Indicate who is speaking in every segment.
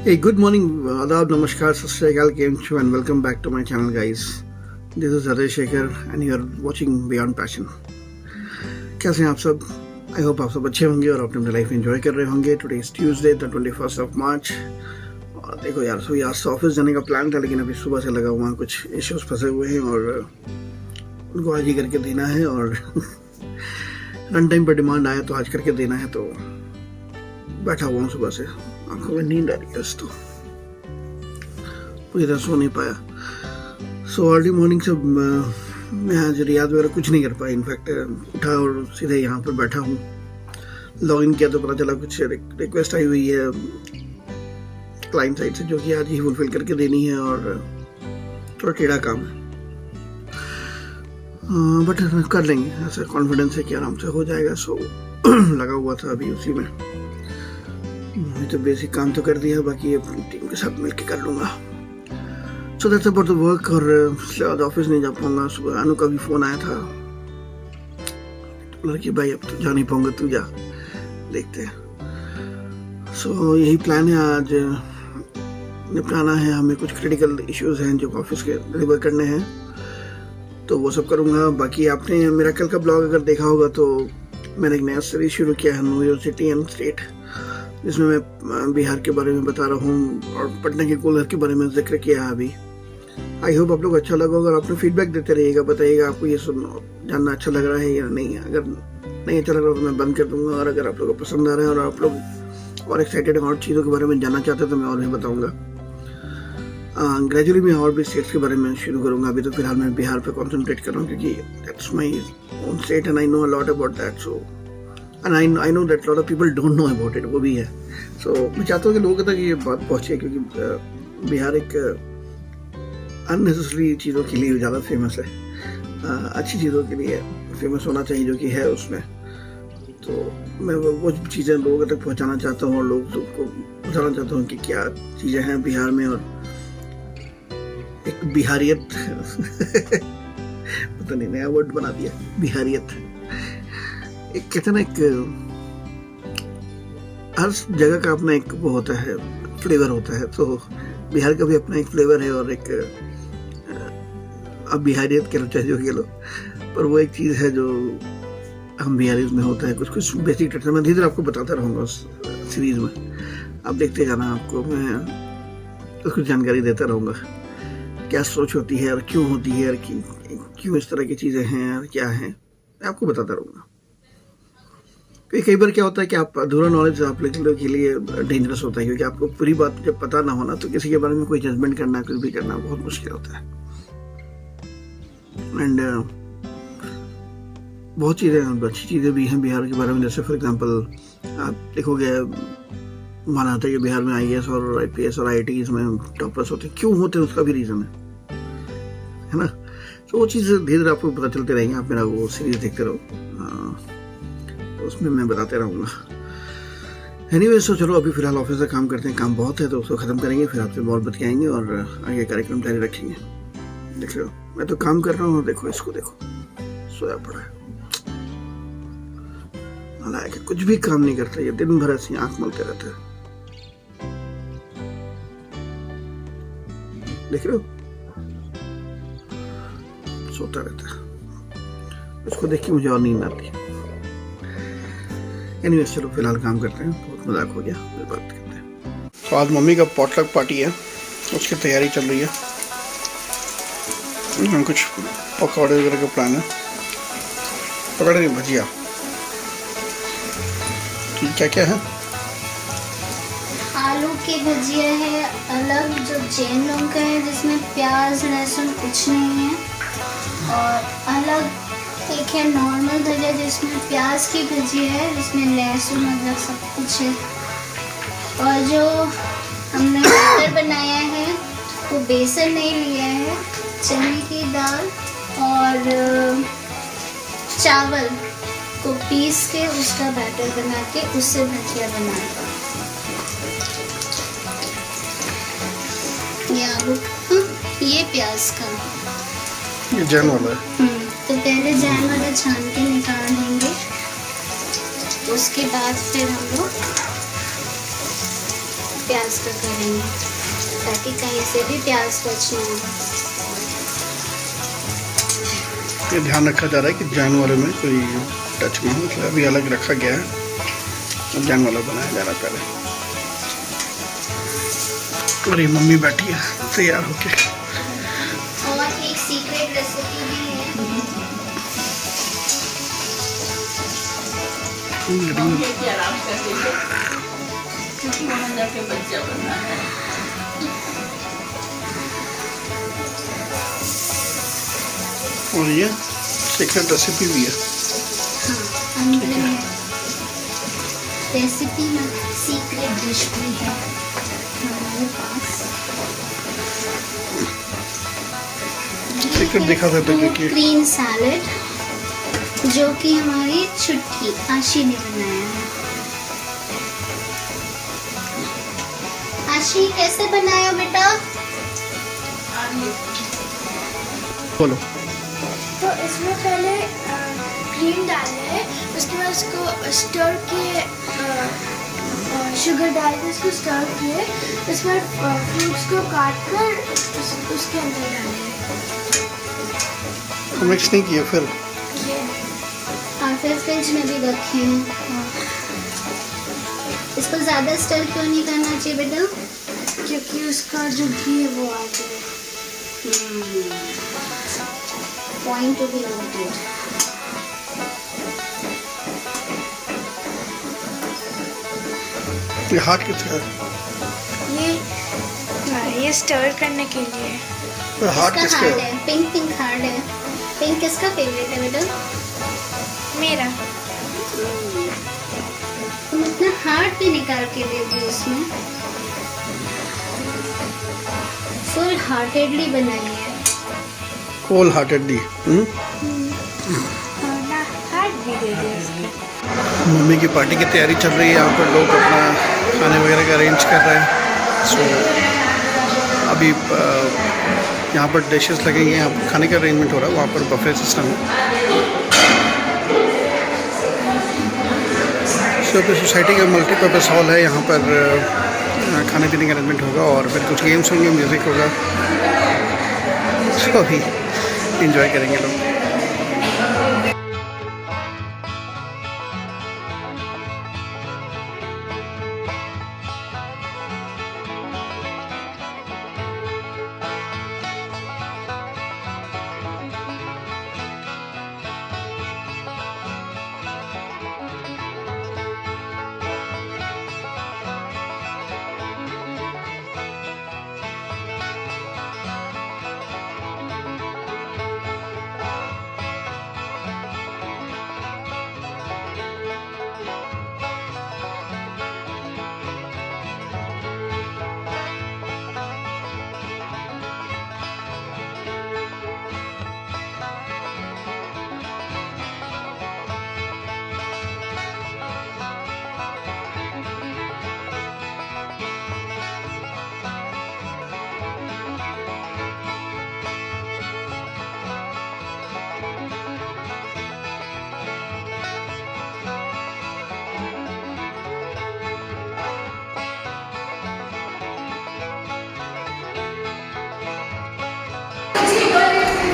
Speaker 1: Hey, good morning, adab, namaskar, sat sri akal, game show, and welcome back to my channel, guys. This is Ajay Shekhar, and you are watching Beyond Passion. कैसे हैं आप सब? I hope आप सब अच्छे होंगे और अपनी लाइफ एंजॉय कर रहे होंगे. Today is Tuesday the 21st of March. और देखो यार, सो आज ऑफिस जाने का प्लान था, लेकिन अभी सुबह से लगा हुआ कुछ इश्यूज फंसे हुए हैं और उनको आज ही करके देना है. और रन टाइम पर डिमांड आया तो आज करके देना है, तो बैठा हुआ हूँ सुबह से. आंखों में नींद आ रही है, तो पूरी तरह सो नहीं पाया. सो अर्ली मॉर्निंग से मैं आज रियाद वगैरह कुछ नहीं कर पाया. इनफैक्ट उठा और सीधे यहाँ पर बैठा हूँ. लॉग इन किया तो पता चला कुछ रिक्वेस्ट आई हुई है क्लाइंट साइड से, जो कि आज ही फुलफिल करके देनी है और थोड़ा टेढ़ा काम है. बट कर लेंगे, ऐसा कॉन्फिडेंस है कि आराम से हो जाएगा. सो लगा हुआ था अभी उसी में. तो बेसिक काम तो कर दिया, बाकी अपनी टीम के साथ मिलकर कर लूँगा. So that's about the work. और आज ऑफिस नहीं जा पाऊंगा. सुबह अनु का भी फ़ोन आया था, लड़की भाई अब तो जा नहीं पाऊंगा, तू जा, देखते हैं. सो यही प्लान है. आज निपटाना है हमें. कुछ क्रिटिकल इश्यूज हैं जो ऑफिस के डिलीवर करने हैं, तो वो सब करूँगा. बाकी आपने मेरा कल का ब्लॉग अगर देखा होगा तो मैंने एक नया सीरीज शुरू किया है, new year city and state, जिसमें मैं बिहार के बारे में बता रहा हूँ और पटना के कूलर के बारे में जिक्र किया है अभी. आई होप आप लोग अच्छा लगा होगा. और आपने फीडबैक देते रहिएगा, बताइएगा आपको ये जानना अच्छा लग रहा है या नहीं. अगर नहीं अच्छा लग रहा तो मैं बंद कर दूंगा, और अगर आप लोगों को पसंद आ रहा है और आप लोग और एक्साइटेड हैं और चीज़ों के बारे में जानना चाहते हैं तो मैं और भी बताऊँगा. ग्रेजुअली मैं और भी स्टेट्स के बारे में शुरू करूँगा. अभी तो फिलहाल मैं बिहार पे कॉन्सेंट्रेट कर रहा हूँ, क्योंकि that's my own state and I know a lot about that. So and I know that lot of people don't know about it, वो भी है. सो मैं चाहता हूँ कि लोगों तक ये बात पहुँचे, क्योंकि बिहार एक अननेसेसरी चीज़ों के लिए ज़्यादा फेमस है. अच्छी चीज़ों के लिए फेमस होना चाहिए, जो कि है उसमें. तो मैं वो चीज़ें लोगों तक पहुँचाना चाहता हूँ और लोगों को बताना चाहता हूँ कि क्या चीज़ें हैं बिहार में. और एक बिहारियत पता नहीं नया वर्ड बना दिया, बिहारियत. एक कहते हैं ना, एक हर जगह का अपना एक वो होता है, फ्लेवर होता है. तो बिहार का भी अपना एक फ्लेवर है और एक अब बिहारियत कह लो चाहे जो कह लो, पर वो एक चीज़ है जो हम बिहारी में होता है. कुछ बेसिक ट्रिक्स मैं धीरे धीरे आपको बताता रहूँगा उस सीरीज में. आप देखते जाना, आपको मैं कुछ जानकारी देता रहूँगा. क्या सोच होती है और क्यों होती है और क्यों इस तरह की चीज़ें हैं और क्या है, मैं आपको बताता रहूँगा. क्योंकि कई बार क्या होता है कि आप अधूरा नॉलेज आप लोगों के लिए डेंजरस होता है, क्योंकि आपको पूरी बात जब पता ना होना तो किसी के बारे में कोई जजमेंट करना, कुछ भी करना बहुत मुश्किल होता है. एंड बहुत चीज़ें अच्छी चीज़ें भी हैं बिहार के बारे में. जैसे फॉर एग्जांपल आप देखोगे, माना जाता है कि बिहार में IAS और IPS और IIT में टॉपर्स होते हैं. क्यों होते हैं उसका भी रीज़न है ना. तो वो चीज़ धीरे धीरे आपको पता चलते रहेंगे. आप मेरा वो सीरीज देखते रहो, उसमें मैं बताते रहूँगा. एनीवेज, तो चलो अभी फिलहाल ऑफिस का काम करते हैं. काम बहुत है तो उसको ख़त्म करेंगे, फिर आपसे बहुत बतियाएंगे और आगे कार्यक्रम जारी रखेंगे. देख लो, मैं तो काम कर रहा हूँ. देखो इसको, देखो सोया पड़ा है. हालांकि कुछ भी काम नहीं करता, ये दिन भर ऐसी आँख मलते रहते हैं. देख रहे हो, सोता रहता है. उसको देख के मुझे और नींद आती है. एनीवेज, चलो फिलहाल काम करते हैं. बहुत मजाक हो गया, फिर बात करते हैं. तो आज मम्मी का पॉटलक पार्टी है, उसकी तैयारी चल रही है. कुछ पकौड़े वगैरह का प्लान है. पकौड़े नहीं, भजिया. क्या क्या है?
Speaker 2: आलू की भजिया है अलग, जो जैन लोग का है, जिसमें प्याज लहसुन कुछ नहीं है. और अलग एक है नॉर्मल भजिया, जिसमें प्याज की भजिया है, जिसमें लहसुन अदरक सब कुछ है. और जो हमने बैटर बनाया है वो बेसन नहीं लिया है, चने की दाल और चावल को पीस के उसका बैटर बना के उससे भजिया बनाया. ये आलू, ये प्याज का,
Speaker 1: ये जैन वाला है.
Speaker 2: तो पहले जैन वाला छान के निकाल देंगे. उसके बाद फिर हम लोग प्याज का करेंगे ताकि कहीं से भी प्याज टच ना हो।
Speaker 1: ये ध्यान रखा जा रहा है कि जानवरों में कोई टच ना हो, इसलिए अभी अलग रखा गया है और जानवर बनाया जा रहा है पहले। और ये मम्मी बैठी है तैयार होके।
Speaker 2: और एक सीक्रेट रेसिपी भी है।
Speaker 3: आराम करके क्योंकि वहाँ जाके बच्चा बनना है।
Speaker 1: और ये सीक्रेट रेसिपी भी है।
Speaker 2: हाँ, अंदर में रेसिपी में सीक्रेट डिश भी है हमारे पास।
Speaker 1: सीक्रेट दिखा सकते हैं कि
Speaker 2: ग्रीन सैलेड जो कि हमारी छुट्टी आशी ने बनाया है। आशी कैसे बनाया बेटा?
Speaker 1: बोलो।
Speaker 4: तो इसमें पहले क्रीम डालना है, उसके बाद उसको स्टर किए, शुगर डाल के उसको स्टर किए, उसके बाद फ्रूट्स को काट कर उसके अंदर डालना है।
Speaker 1: मिक्स नहीं किया फिर?
Speaker 2: और फिर फ्रिज में भी रखे हैं। इसको ज़्यादा स्टर क्यों नहीं करना चाहिए बेटा?
Speaker 4: क्योंकि उसका जो घी है वो आ जाए।
Speaker 2: Point to be noted.
Speaker 1: ये हार्ट किसका है?
Speaker 4: ये स्टर करने के लिए।
Speaker 1: हार्ट
Speaker 2: इसका
Speaker 1: किसका
Speaker 2: हार्ड
Speaker 1: है?
Speaker 2: है, पिंक पिंक हार्ड है। पिंक किसका फेवरेट है बेटा?
Speaker 4: मेरा
Speaker 2: तुम इतना हार्ड भी निकाल के दे दी उसमें। फुल हार्टेडली बनाई है।
Speaker 1: Whole heartedly.
Speaker 4: हार्ट भी दे दिया उसके।
Speaker 1: मम्मी की पार्टी की तैयारी चल रही है, यहाँ पर लोग अपना खाने वगैरह का अरेंज कर रहे हैं। सो अभी यहाँ पर डिशेस लगेंगे, यहाँ पर खाने का अरेंजमेंट हो रहा है, वहाँ पर बफे सिस्टम है। सो तो सोसाइटी का मल्टीपर्पज़ हॉल है, यहाँ पर खाने पीने का अरेंजमेंट होगा और फिर कुछ गेम्स होंगे, म्यूज़िक होगा। सो अभी इंजॉय करेंगे लोग।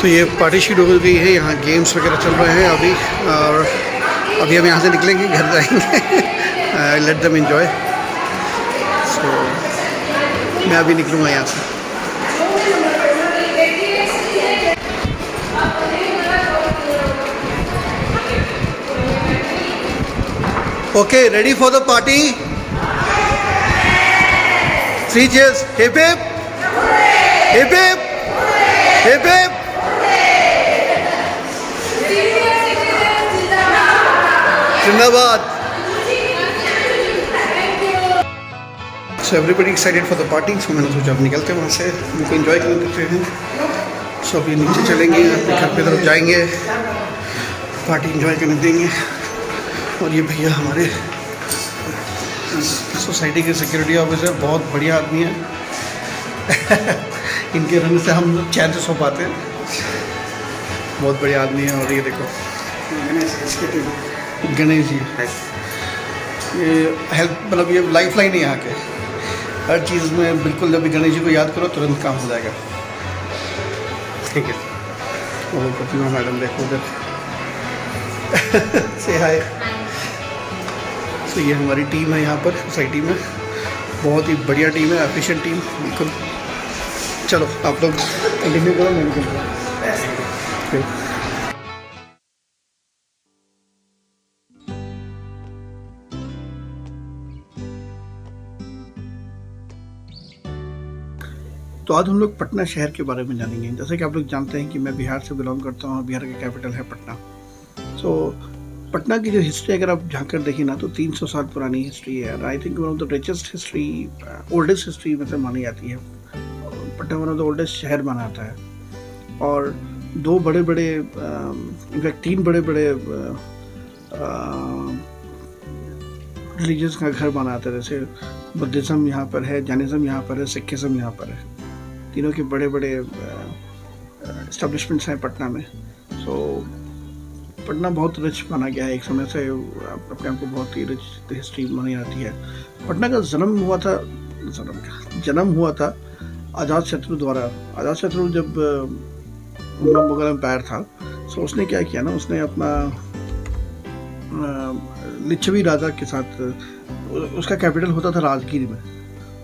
Speaker 1: तो ये पार्टी शुरू हो गई है, यहाँ गेम्स वगैरह चल रहे हैं अभी, और अभी हम यहाँ से निकलेंगे, घर जाएंगे। Let them enjoy. सो मैं अभी निकलूँगा यहाँ से। Okay, ready for the party? 3 cheers. Hip hip. Hip hip. Hip hip. जिंदाबाद। So everybody excited for the party. So मैंने सोचा अब निकलते हैं वहाँ से, उनको एंजॉय करने देते हैं। So अभी नीचे चलेंगे, अपने घर पे तरफ जाएंगे, पार्टी एंजॉय करने देंगे। और ये भैया हमारे सोसाइटी के सिक्योरिटी ऑफिसर, बहुत बढ़िया आदमी है। इनके रहने से हम चैन से सो पाते हैं। बहुत बढ़िया आदमी है। और ये देखो गणेश जी, ये हेल्प, मतलब ये लाइफ लाइन है यहाँ के। हर चीज़ में बिल्कुल जब भी गणेश जी को याद करो तुरंत काम हो जाएगा। ठीक है, वो प्रतिमा मैडम देखो उधर से हाय। तो ये हमारी टीम है यहाँ पर सोसाइटी में, बहुत ही बढ़िया टीम है, एफिशिएंट टीम बिल्कुल। चलो आप लोग कंटिन्यू करो, मैं निकल रहा हूँ। तो आज हम लोग पटना शहर के बारे में जानेंगे। जैसे कि आप लोग जानते हैं कि मैं बिहार से बिलोंग करता हूँ, बिहार का कैपिटल है पटना। तो पटना की जो हिस्ट्री अगर आप झांक देखिए ना तो 300 साल पुरानी हिस्ट्री है। I think one of the richest history, oldest history में से मानी जाती है। Patna one of the oldest शहर माना जाता है। और दो बड़े बड़े, इनफैक्ट 3 बड़े बड़े रिलीजन्स का घर माना जाता है। जैसे बुद्धिज़्म यहाँ पर है, जैनिज़्म यहाँ पर है, सिखिज़्म यहाँ पर है। तीनों के बड़े बड़े एस्टेब्लिशमेंट्स हैं पटना में। सो पटना बहुत रिच माना गया है, एक समय से अपने आप को बहुत ही रिच हिस्ट्री मानी जाती है। पटना का जन्म हुआ था आज़ाद शत्रु द्वारा। आज़ाद शत्रु जब मुगल एम्पायर था, सो उसने क्या किया ना, उसने अपना लिच्छवी राजा के साथ, उसका कैपिटल होता था राजगीर में।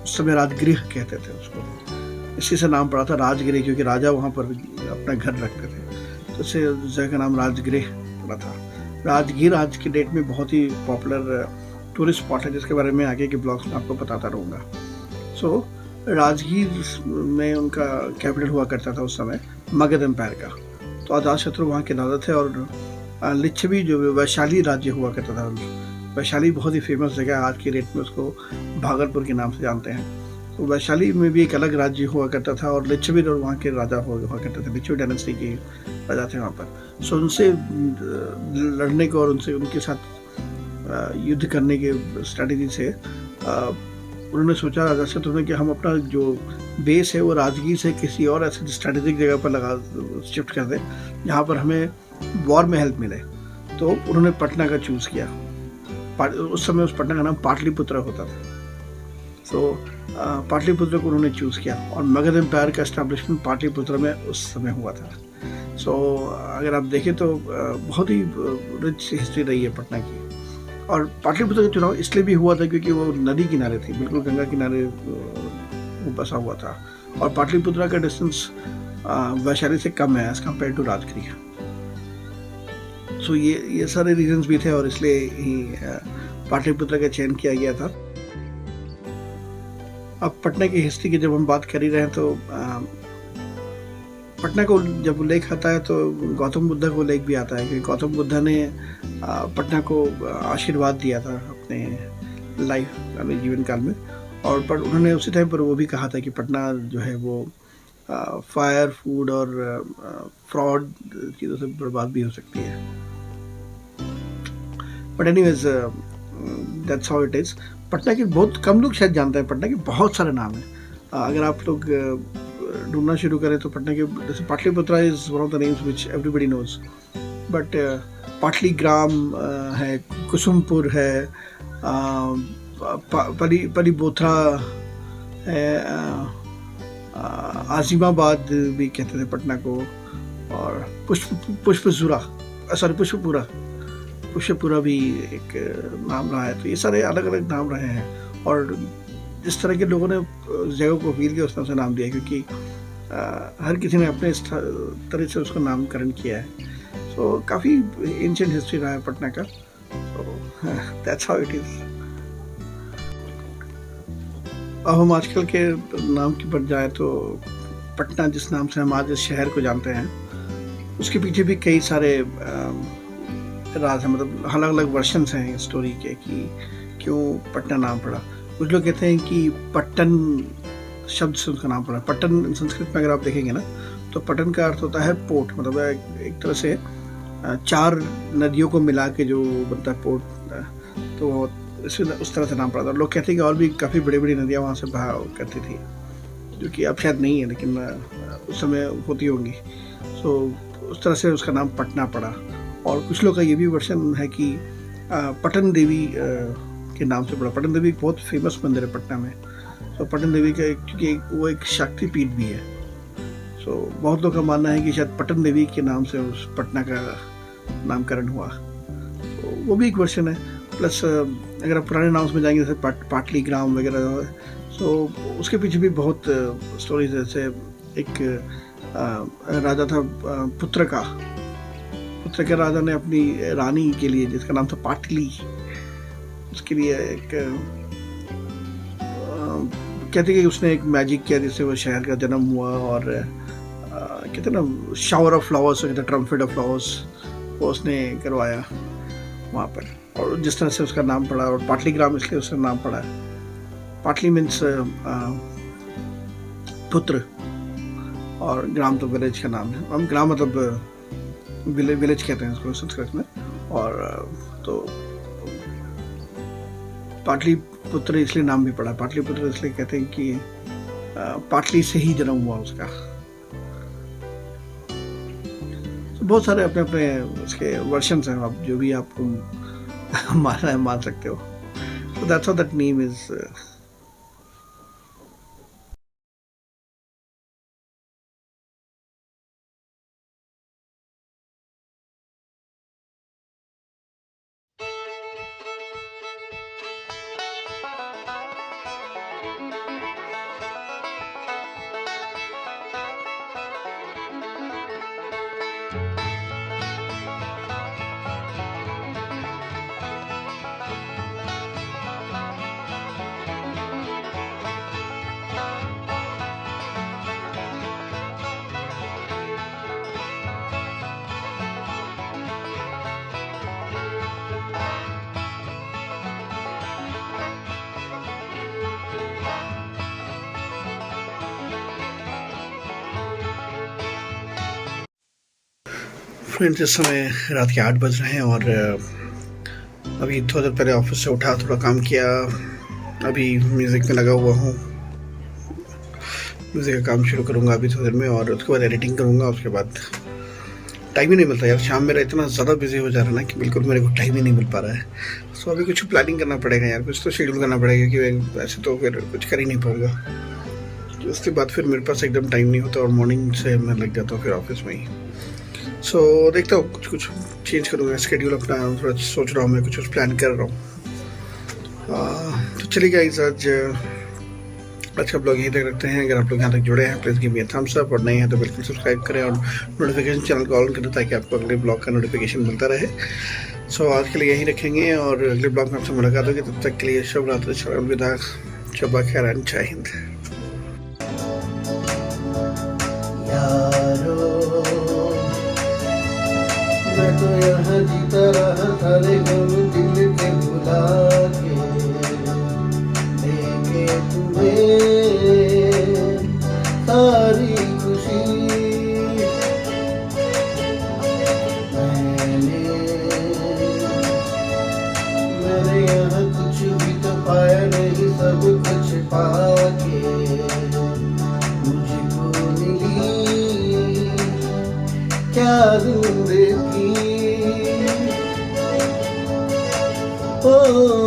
Speaker 1: उस समय राजगृह कहते थे उसको, इसी से नाम पड़ा था राजगृह, क्योंकि राजा वहाँ पर अपना घर रखते थे, तो इससे जगह का नाम राजगृह पड़ा था। राजगीर आज की डेट में बहुत ही पॉपुलर टूरिस्ट स्पॉट है, जिसके बारे में आगे के ब्लॉग्स में आपको बताता रहूँगा। सो राजगीर में उनका कैपिटल हुआ करता था उस समय, मगध एम्पायर का। तो आज़ाद शत्रु वहाँ के राजा थे। और लिच्छवी जो वैशाली राज्य हुआ करता था, वैशाली बहुत ही फेमस जगह है, आज की डेट में उसको भागलपुर के नाम से जानते हैं। तो वैशाली में भी एक अलग राज्य हुआ करता था, और लिच्छवी और वहाँ के राजा हुआ करते थे, लिच्छवी डायनेस्टी के राजा थे वहाँ पर। सो उनसे लड़ने को और उनके साथ युद्ध करने के स्ट्रैटेजी से उन्होंने सोचा राजा शत्रु ने कि हम अपना जो बेस है वो राजगीर से किसी और ऐसे स्ट्रैटेजिक जगह पर शिफ्ट कर दें जहाँ पर हमें वॉर में हेल्प मिले। तो उन्होंने पटना का चूज़ किया। उस समय उस पटना का नाम पाटलिपुत्र होता था। तो पाटलिपुत्र को उन्होंने चूज़ किया, और मगध एम्पायर का एस्टेब्लिशमेंट पाटलिपुत्र में उस समय हुआ था। सो अगर आप देखें तो बहुत ही रिच हिस्ट्री रही है पटना की। और पाटलिपुत्र का चुनाव इसलिए भी हुआ था क्योंकि वो नदी किनारे थी, बिल्कुल गंगा किनारे वो बसा हुआ था। और पाटलिपुत्र का डिस्टेंस वैशाली से कम है एज कम्पेयर टू राजगीर। सो ये सारे रीजंस भी थे, और इसलिए ही पाटलिपुत्र का चयन किया गया था। अब पटना की हिस्ट्री की जब हम बात कर ही रहे हैं तो पटना को जब उल्लेख आता है तो गौतम बुद्ध को उल्लेख भी आता है कि गौतम बुद्ध ने पटना को आशीर्वाद दिया था अपने जीवन काल में। और पर उन्होंने उसी टाइम पर वो भी कहा था कि पटना जो है वो फायर, फूड और फ्रॉड चीज़ों से बर्बाद भी हो सकती है। But anyways that's how it is. Patna के बहुत कम लोग शायद जानते हैं, पटना के बहुत सारे नाम हैं। अगर आप लोग ढूंढना शुरू करें तो पटना के, जैसे Pataliputra is one of the names which everybody knows, but Pataligram है, कुसुमपुर है, पलीबोथरा है, आजिमाबाद भी कहते थे पटना को, और पुष्पपुरा भी एक नाम रहा है। तो ये सारे अलग अलग नाम रहे हैं, और जिस तरह के लोगों ने जगह को फील किया उस तरह से नाम दिया, क्योंकि हर किसी ने अपने तरह से उसका नामकरण किया है। सो काफ़ी एंशिएंट हिस्ट्री रहा है पटना का। So that's how it is. अब हम आजकल के नाम की पर जाए तो पटना जिस नाम से हम आज इस शहर को जानते हैं, उसके पीछे भी कई सारे राज हैं, मतलब अलग अलग वर्शंस हैं स्टोरी के कि क्यों पटना नाम पड़ा। कुछ लोग कहते हैं कि पट्टन शब्द से उसका नाम पड़ा। पट्टन संस्कृत में अगर आप देखेंगे ना तो पट्टन का अर्थ होता है पोर्ट, मतलब एक तरह से 4 नदियों को मिला के जो बनता है पोर्ट। तो उस तरह से नाम पड़ा था। लोग कहते हैं कि और भी काफ़ी बड़ी बड़ी नदियाँ वहाँ से बहा करती थी, जो कि अब शायद नहीं है, लेकिन उस समय होती होंगी। सो उस तरह से उसका नाम पटना पड़ा। और कुछ लोग का ये भी वर्जन है कि पटन देवी के नाम से पड़ा। पटन देवी एक बहुत फेमस मंदिर है पटना में, सो पटन देवी का क्योंकि वो एक शक्तिपीठ भी है, सो बहुत लोगों का मानना है कि शायद पटन देवी के नाम से उस पटना का नामकरण हुआ, तो वो भी एक वर्जन है। प्लस अगर आप पुराने नाम्स में जाएंगे जैसे पाटली ग्राम वगैरह, सो उसके पीछे भी बहुत स्टोरीज। जैसे एक राजा था पुत्र का राजा ने अपनी रानी के लिए, जिसका नाम था पाटली, उसके लिए एक कहते हैं कि उसने एक मैजिक किया जिससे वो शहर का जन्म हुआ। और कहते ना shower of flowers, trumpet of flowers, वो उसने करवाया वहाँ पर, और जिस तरह से उसका नाम पड़ा, और पाटली ग्राम इसलिए उसका नाम पड़ा है। पाटली मीन्स पुत्र, और ग्राम तो विलेज का नाम है। हम ग्राम मतलब विलेज कहते हैं इसको संस्कृत में। और तो पाटली पुत्र इसलिए नाम भी पड़ा, पाटली पुत्र इसलिए कहते हैं कि पाटली से ही जन्म हुआ उसका। तो बहुत सारे अपने अपने उसके वर्शंस हैं, आप जो भी आपको मानना है मान सकते हो। So that's how that name is. Friends, इस समय रात के 8 बज रहे हैं और अभी थोड़ा देर पहले ऑफिस से उठा, थोड़ा काम किया, अभी म्यूज़िक में लगा हुआ हूँ। म्यूज़िक का काम शुरू करूँगा अभी थोड़ी देर में, और उसके बाद एडिटिंग करूँगा। उसके बाद टाइम ही नहीं मिलता यार, शाम मेरा इतना ज़्यादा बिजी हो जा रहा है ना कि बिल्कुल मेरे को टाइम ही नहीं मिल पा रहा है। सो अभी कुछ प्लानिंग करना पड़ेगा यार, कुछ तो शेड्यूल करना पड़ेगा, क्योंकि वैसे तो फिर कुछ कर ही नहीं पाऊँगा। तो उसके बाद फिर मेरे पास एकदम टाइम नहीं होता, और मॉर्निंग से मैं लग जाता हूँ फिर ऑफिस में ही। सो देखता हूँ कुछ चेंज करूँगा स्केड्यूल अपना, थोड़ा सोच रहा हूँ मैं, कुछ प्लान कर रहा हूँ। तो चलिए गाइस, आज का ब्लॉग यहीं तक रखते हैं। अगर आप लोग यहाँ तक जुड़े हैं please give me a thumbs up, और नहीं है तो बिल्कुल सब्सक्राइब करें और नोटिफिकेशन चैनल को ऑन करें ताकि आपको अगले ब्लॉग का नोटिफिकेशन मिलता रहे। सो आज के लिए यहीं रखेंगे, और अगले ब्लॉग में आपसे मुलाकात होगी। तब तक के लिए शुभ रात्रि, अलविदा, शब्बा खैर एंड जय हिंद।
Speaker 5: मैं तो यहाँ जीता रहा सारे गम दिल के भुला के, देके तुम्हें सारी खुशी। मैंने यहाँ कुछ भी तो पाया नहीं, सब कुछ पाके मुझको मिली क्या जिंदगी। Oh